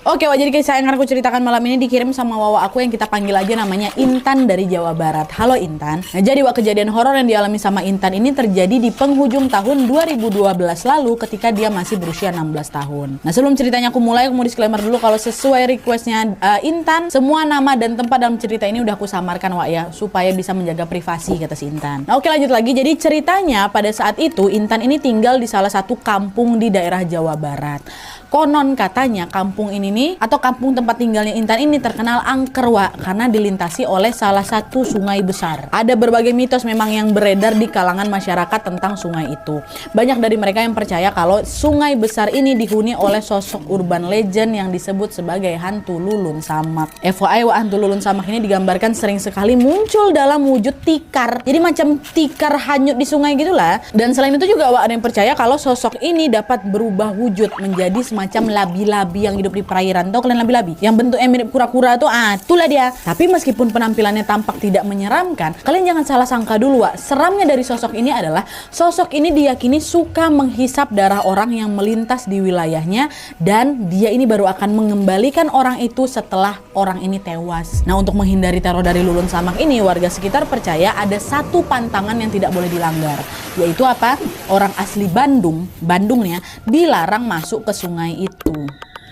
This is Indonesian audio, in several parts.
Oke, Wak, jadi kisah yang aku ceritakan malam ini dikirim sama Wawa aku yang kita panggil aja namanya Intan dari Jawa Barat. Halo Intan. Nah, jadi Wak, kejadian horor yang dialami sama Intan ini terjadi di penghujung tahun 2012 lalu ketika dia masih berusia 16 tahun. Nah, sebelum ceritanya aku mulai, aku mau disclaimer dulu kalau sesuai requestnya Intan, semua nama dan tempat dalam cerita ini udah aku samarkan, Wak, ya, supaya bisa menjaga privasi, kata si Intan. Nah, oke, lanjut lagi. Jadi ceritanya pada saat itu Intan ini tinggal di salah satu kampung di daerah Jawa Barat. Konon katanya kampung ini nih, atau kampung tempat tinggalnya Intan ini terkenal angker, Wak, karena dilintasi oleh salah satu sungai besar. Ada berbagai mitos memang yang beredar di kalangan masyarakat tentang sungai itu. Banyak dari mereka yang percaya kalau sungai besar ini dihuni oleh sosok urban legend yang disebut sebagai hantu Lulun Samak. FYI, Wak, hantu Lulun Samak ini digambarkan sering sekali muncul dalam wujud tikar. Jadi macam tikar hanyut di sungai gitulah. Dan selain itu juga, Wak, ada yang percaya kalau sosok ini dapat berubah wujud menjadi semacam labi-labi yang hidup di perairan. Tahu kalian labi-labi? Yang bentuknya mirip kura-kura tuh, itulah dia. Tapi meskipun penampilannya tampak tidak menyeramkan, kalian jangan salah sangka dulu, Wak. Seramnya dari sosok ini adalah sosok ini diyakini suka menghisap darah orang yang melintas di wilayahnya, dan dia ini baru akan mengembalikan orang itu setelah orang ini tewas. Nah, untuk menghindari teror dari Lulun Samak ini, warga sekitar percaya ada satu pantangan yang tidak boleh dilanggar, yaitu apa? Orang asli Bandungnya dilarang masuk ke sungai itu.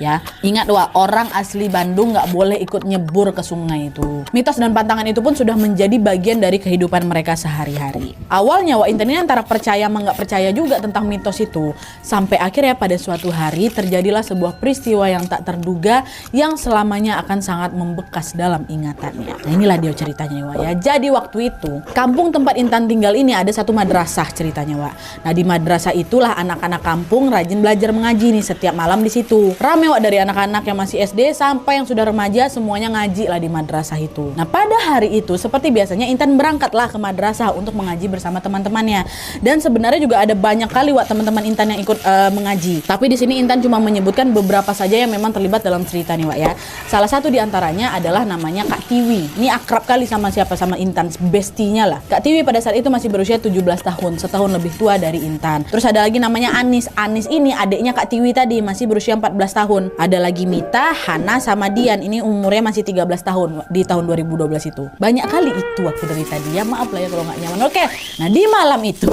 Ya, ingat, Wak, orang asli Bandung nggak boleh ikut nyebur ke sungai itu. Mitos dan pantangan itu pun sudah menjadi bagian dari kehidupan mereka sehari-hari. Awalnya, Wak, Intan ini antara percaya sama nggak percaya juga tentang mitos itu. Sampai akhirnya pada suatu hari terjadilah sebuah peristiwa yang tak terduga yang selamanya akan sangat membekas dalam ingatannya. Nah, inilah dia ceritanya, Wak, ya. Jadi waktu itu, kampung tempat Intan tinggal ini ada satu madrasah ceritanya, Wak. Nah, di madrasah itulah anak-anak kampung rajin belajar mengaji nih setiap malam di situ. Rame, Wak, dari anak-anak yang masih SD sampai yang sudah remaja, semuanya ngaji lah di madrasah itu. Nah, pada hari itu seperti biasanya Intan berangkatlah ke madrasah untuk mengaji bersama teman-temannya. Dan sebenarnya juga ada banyak kali, Wak, teman-teman Intan yang ikut mengaji. Tapi di sini Intan cuma menyebutkan beberapa saja yang memang terlibat dalam cerita nih, Wak, ya. Salah satu di antaranya adalah namanya Kak Tiwi. Ini akrab kali sama siapa? Sama Intan, bestinya lah. Kak Tiwi pada saat itu masih berusia 17 tahun, setahun lebih tua dari Intan. Terus ada lagi namanya Anis. Anis ini adiknya Kak Tiwi tadi, masih berusia 14 tahun. Ada lagi Mita, Hana, sama Dian. Ini umurnya masih 13 tahun di tahun 2012 itu. Banyak kali itu aku dari tadi, ya maaf lah ya kalau nggak nyaman. Oke, nah di malam itu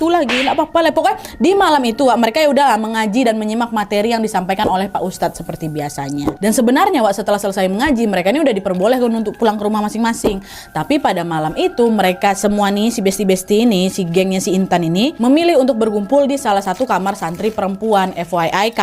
lagi nggak apa-apa lah, pokoknya di malam itu, Wak, mereka ya udah mengaji dan menyimak materi yang disampaikan oleh Pak Ustadz seperti biasanya. Dan sebenarnya, Wak, setelah selesai mengaji, mereka ini udah diperbolehkan untuk pulang ke rumah masing-masing. Tapi pada malam itu mereka semua nih, si besti-besti ini, si gengnya si Intan ini, memilih untuk berkumpul di salah satu kamar santri perempuan. FYI,